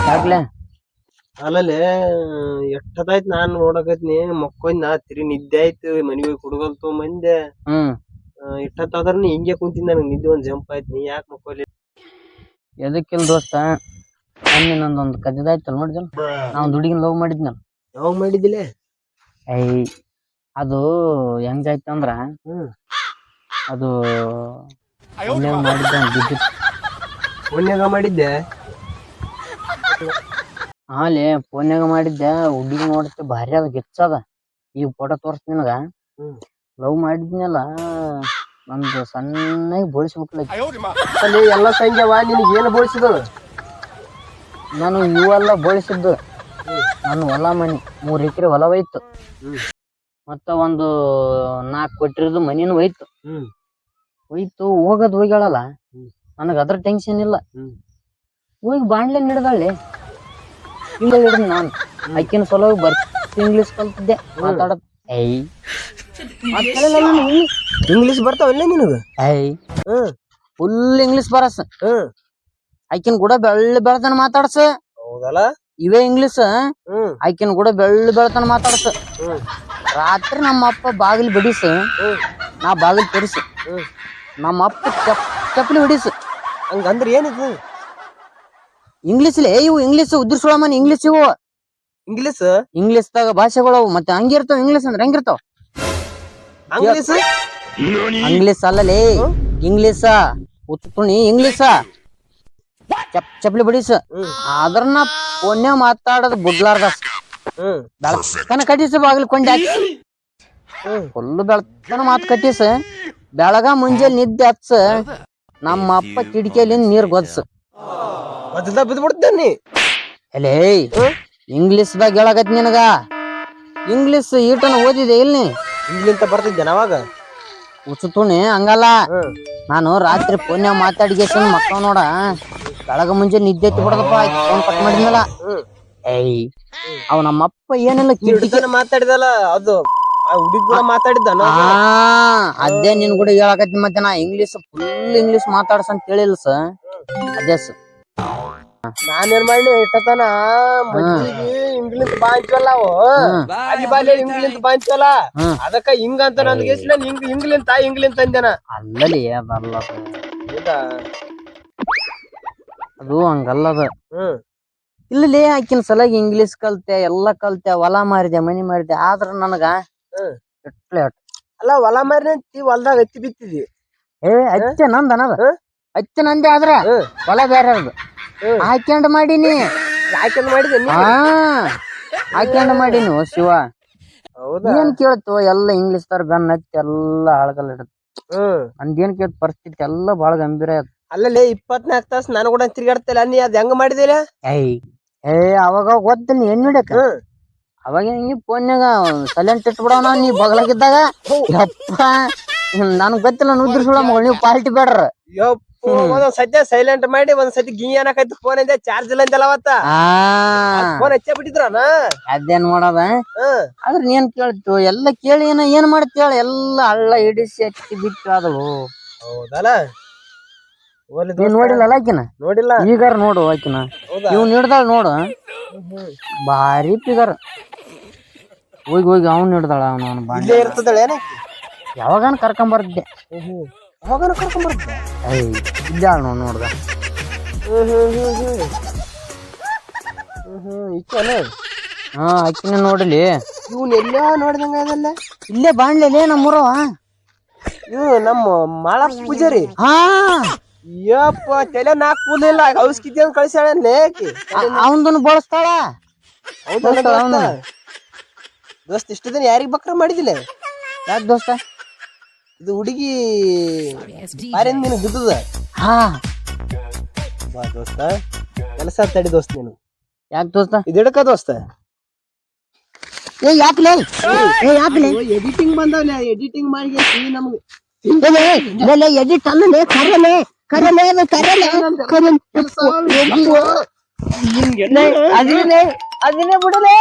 ಯಾಕ್ಲೆ ಅಲ್ಲಲ್ಲಿ ಎಷ್ಟದಾಯ್ತು ನಾನ್ ನೋಡಕತ್ನಿ ಮಕ್ಕೊಂದ್ ನಾ ತಿರಿ ನಿದ್ದೆ ಆಯ್ತು ಮನಿಗೆ ಹುಡುಗಲ್ ತೊಗೊಂಬಂದೆ. ಇಷ್ಟತ್ತಾದ್ರ ಹಿಂಗೆ ಕುಂತಿದ್ ನನಗ್ ನಿದ್ದೆ ಒಂದ್ ಜಂಪ್ ಆಯ್ತು. ನೀ ಯಾಕೆ ಮಕ್ಕೋಲಿ? ಎದಕ್ಕಿಲ್ ದೋಸ್ತ, ಮೊನ್ನೆ ನಂದೊಂದು ಕದ್ದದಾಯ್ತಲ್ಲ ನೋಡಿದಲ್ಲ, ನಾ ಒಂದ್ ಹುಡುಗಿನ ಲವ್ ಮಾಡಿದ್ನಲ್ಲ. ಯಾವಾಗ ಮಾಡಿದ್ದಿಲ್ಲ? ಅದು ಹೆಂಗಾಯ್ತಂದ್ರ ಅದು ಫೋನ್ಯಾಗ ಮಾಡಿದ್ದೆ. ಹಾಲೆ ಫೋನ್ಯಾಗ ಮಾಡಿದ್ದೆ. ಹುಡುಗಿ ನೋಡತ್ತೆ ಭಾರಿ ಅದ, ಗಿಚ್ಚದ. ಈಗ ಫೋಟೋ ತೋರ್ಸ್ ನಿನಗ. ಲವ್ ಮಾಡಿದ್ನಲ್ಲ, ನಂದು ಸಣ್ಣಗೆ ಬೋಳಿಸ್ಬಿಟ್ಲ. ಎಲ್ಲ ಸಂಖ್ಯವಾ ನಿನಗೆ ಏನು ಬೋಳಿಸಿದ? ನಾನು ಇವೆಲ್ಲ ಬೋಳಿಸಿದ್ದು. ನನ್ನ ಹೊಲ ಮನಿ 3 ಎಕರೆ ಹೊಲ ಹೋಯ್ತು. ಮತ್ತ ಒಂದು 4 ಕೊಟ್ಟಿರೋದು ಮನಿನೂ ಹೋಯ್ತು. ಹೋಗೋದ್ ಹೋಗ್ಯಾಳಲ್ಲ, ನನಗ ಅದ್ರ ಟೆನ್ಷನ್ ಇಲ್ಲ. ಹೋಗಿ ಬಾಣ್ಲೆ ಹಿಡ್ದಾಳೆ. ಹಿಂಗ ಹಿಡಿದ್ ನಾನು ಆಕಿನ ಸಲ ಇಂಗ್ಲಿಷ್ ಕಲ್ತಿದ್ದೆ ಮಾತಾಡದ್. ಇಂಗ್ಲಿಷ್ ಬರ್ತಾವಲ್ಲ ನಿನಗ? ಫುಲ್ ಇಂಗ್ಲಿಷ್ ಬರಸ್. ಆಕಿನ ಕೂಡ ಬೆಳ್ತನ ಮಾತಾಡ್ಸ. ಹೌದಲ್ಲ? ಇವೇ ಇಂಗ್ಲಿಷ್. ಆಕಿನ ಕೂಡ ಬೆಳ್ತನ ಮಾತಾಡ್ಸ. ರಾತ್ರಿ ನಮ್ಮ ಅಪ್ಪ ಬಾಗಿಲು ಬಡಿಸ, ನಾ ಬಾಗಿಲು ತೆರಿಸ. ನಮ್ಮ ಅಪ್ಪ ಚಪ್ಪಲಿ ಹೊಡಿಸ. ಹಂಗಂದ್ರ ಏನಿದು? ಇಂಗ್ಲಿಷ್ಲೇ ಇವು. ಇಂಗ್ಲಿಷ್ ಉದ್ರಸೋಳಮನ್ ಇಂಗ್ಲಿಷ್ ಇವು. ಇಂಗ್ಲಿಷ್ದಾಗ ಭಾಷೆಗಳು ಮತ್ತೆ ಹಂಗಿರ್ತಾವ. ಇಂಗ್ಲಿಷ್ ಅಂದ್ರೆ ಹೆಂಗಿರ್ತಾವ? ಇಂಗ್ಲಿಷ್ ಅಲ್ಲಲೇ, ಇಂಗ್ಲಿಷ ಉತ್ತುಣಿ ಇಂಗ್ಲಿಷ. ಚಪ್ಪಲಿ ಬಡಿಸ. ಅದ್ರನ್ನ ಪೊನ್ನೆ ಮಾತಾಡೋದು ಬುಡ್ಲಾರ್ದ ಬೆಳಕನ ಕಟ್ಟಿಸ. ಬಾಗಿಲು ಕೊಂಡಿ ಹಾಕಿ ಫುಲ್ಲು ಬೆಳಕನ ಮಾತು ಕಟ್ಟಿಸ. ಬೆಳಗ ಮುಂಜಾನೆ ನಿದ್ದೆ ಹಚ್ಚ. ನಮ್ಮ ಅಪ್ಪ ಕಿಟಕಿಯಲ್ಲಿ ನೀರ್ ಗೊದ್ಸ. ಬಿದ್ಬಿಡ್ತೇನಿ. ಎಲೇ ಇಂಗ್ಲಿಷ್ದಾಗ ಹೇಳಕತ್ ನಿನಗ. ಇಂಗ್ಲಿಷ್ ಈಟನ ಓದಿದೆ ಇಲ್ಲಿ? ಇಂಗ್ಲಿಂತ ಬರ್ತಿದ್ದೆ ನಾವಾಗ. ಉಚ್ಚುತುಣಿ ಹಂಗಲ್ಲ. ನಾನು ರಾತ್ರಿ ಫೋನ್ಯಾಗ ಮಾತಾಡಿಗೆಸನ್ ಮಕ್ಕಳ ನೋಡ, ಬೆಳಗ ಮುಂಜಾನೆ ನಿದ್ದೆ ಎತ್ತಿ ಬಿಡದಪ್ಪ. ಫೋನ್ ಕಟ್ ಮಾಡಿದ್ನಲ್ಲ, ಅವ್ ನಮ್ಮಪ್ಪ ಏನಿಲ್ಲ ಕಿಟಕಿ ಮಾತಾಡಿದಲ್ಲ, ಅದು ಹುಡುಗ ಮಾತಾಡಿದ್ದ. ಅದೇ ನಿನ್ ಕೂಡ ಹೇಳಕತ್ತಿ. ಮತ್ತೆ ನಾ ಇಂಗ್ಲಿಷ್ ಫುಲ್ ಇಂಗ್ಲಿಷ್ ಮಾತಾಡ್ಸ ಅಂತ ಹೇಳಿಲ್ಲ ಸ. ಅದೇ ನಾನೇನ್ ಮಾಡಿ ಇಟ್ಟತನ ಮಜ್ಜಿಗೆ ಇಂಗ್ಲಿಷ್ ಬಾಂಚಲ್ಲ, ಅಲ್ಲಿ ಬಾಲ್ಯ ಇಂಗ್ಲಿಷ್ ಬಾಂಚಲ್ಲ. ಅದಕ್ಕ ಹಿಂಗಂತ ನನ್ಗೆ ಇಂಗ್ಲಿಂತ ಅಂದೇನ. ಅಲ್ಲಲ್ಲಿ ಅದಲ್ಲ ಅದು, ಹಂಗಲ್ಲದ. ಇಲ್ಲಿ ಆಕಿನ ಸಲಾಗಿ ಇಂಗ್ಲಿಷ್ ಕಲ್ತೆ, ಎಲ್ಲಾ ಕಲ್ತೆ, ಹೊಲ ಮಾರಿದೆ, ಮನಿ ಮಾರಿದೆ. ಆದ್ರ ನನಗ ಅಲ್ಲ, ಹೊಲ ಮಾರಿ ಹೊಲ್ದಾಗ ಹತ್ತಿ ಬಿತ್ತಿದಿ. ಹಚ್ಚ ನಂದ ಅನ್ನದ, ಹಚ್ಚ ನಂದೆ. ಆದ್ರ ಹೊಲ ಬೇರೆ ಅದು ಹಾಕ್ಯಂಡ್ ಮಾಡೀನಿ. ಹಾಕ್ಯಂಡ್ ಮಾಡೀನಿ. ಶಿವ ಏನ್ ಕೇಳ್ತು? ಎಲ್ಲ ಇಂಗ್ಲಿಷ್ ತರ ಬೆನ್ನ ಹತ್ತಿ ಎಲ್ಲ ಹಾಳ್ಗಲ್ ಹಿಡತ್. ಅಂದೇನ್ ಕೇಳ್ತ? ಪರಿಸ್ಥಿತಿ ಎಲ್ಲ ಬಾಳ ಗಂಭೀರ ಆಯ್ತು. ಅಲ್ಲಲ್ಲಿ 24 ತಾಸು ನಾನು ಕೂಡ ತಿರ್ಗಾಡ್ತಿಲ್ಲ. ನೀ ಅದ್ ಹೆಂಗ ಮಾಡಿದಿಲ್ಲ? ಅವಾಗ ಗೊತ್ತಿಲ್ಲ ನೀ ಹೆಣ್ ಹಿಡಕ. ಅವಾಗ ಹಿಂಗಿ ಫೋನ್ಯಾಗ ಸೈಲೆಂಟ್ ಇಟ್ಬಿಡವನ ನೀ ಬಗಲಾಗಿದ್ದಾಗ. ಯಪ್ಪ, ನನ್ಗ್ ಗೊತ್ತಿಲ್ಲ. ಉದ್ರಸುಳ ಮಗಳು ನೀವು ಪಾರ್ಟಿ ಬೇಡ್ರ. ಒಂದೊಂದ್ ಸದ್ಯ ಸೈಲೆಂಟ್ ಮಾಡಿ ಒಂದ್ ಸತಿ ಗಿ ಅನ್ನಕೈತಿ. ಫೋನ್ ಇಂದ ಚಾರ್ಜ್ ಇಲ್ಲ ಅಂತಲ್ಲ ಅವತ್ತ. ಫೋನ್ ಹಚ್ಚೇ ಬಿಟ್ಟಿದ್ರನ. ಅದೇನ್ ಮಾಡೋದ? ಆದ್ರ ನೀನ್ ಕೇಳ್ತು ಎಲ್ಲ ಕೇಳಿ ಏನ್ ಮಾಡ್ತೇಳ? ಎಲ್ಲ ಹಳ್ಳ ಹಿಡಿಸಿ ಹತ್ತಿ ಬಿಟ್ಟು ಅದವು. ಹೌದಲ್ಲ? ನೋಡಿಲ್ಲ ಆಕಿನ? ನೋಡಿಲ್ಲ. ಈಗಾರ ನೋಡು ಆಕಿನ. ಇವ್ ಹಿಡ್ದಾಳ ನೋಡು, ಭಾರಿ ಫಿಗರ್. ಹೋಗಿ ಅವ್ನ್ ಹಿಡ್ದಾಳ. ಇಲ್ಲೇ ಇರ್ತದಳ? ಯಾವಾಗನ ಕರ್ಕೊಂಬರ್ತಿದ್ದೆ. ಇಲ್ಲ ನೋಡ್ದ. ಅಕ್ಕಿನ ನೋಡಲಿ. ಇವ್ನ ಎಲ್ಲ ನೋಡ್ದಂಗ ಅದಲ್ಲ. ಇಲ್ಲೇ ಬಾಣ್ಲೆ ನಮ್ಮೂರವ. ಇವ್ ನಮ್ಮ ಮಾಳಪ್ಪ ಪೂಜಾರಿ. ಯಪ್ಪ, ತಲೆ 4 ಕೂದಲ ಇಲ್ಲ. ಔಷಧಿ ಅಂತ ಕಳ್ಸ್ಯಾಳ. ಅವನದನ್ನು ಬಳಸ್ತಾಳ. ದೋಸ್ತ, ಇಷ್ಟ ದಿನ ಯಾರಿಗ್ ಬಕ್ರ ಮಾಡಿದಿಲ್ಲ? ಯಾಕೆ ದೋಸ್ತ? ಇದು ಹುಡುಗಿ ಬಾರಿಂದ ನೀನು ಬಿದ್ದದ. ಬಾ ದೋಸ್ತ, ಕೆಲಸ ತಡಿ ದೋಸ್ತ ನೀನು. ಯಾಕೆ ದೋಸ್ತ? ಇದು ಹಿಡಕ ದೋಸ್ತ. ಯಾಕ್ಲೆ ಎಡಿಟಿಂಗ್ ಬಂದವಲ್ಲ, ಎಡಿಟಿಂಗ್ ಮಾಡಿ ನಮ್ಗೆ ಎಡಿಟ್ ಅಲ್ಲೇ ಕರಲೆ ಅದನ್ನೇ ಬಿಡಲೆ.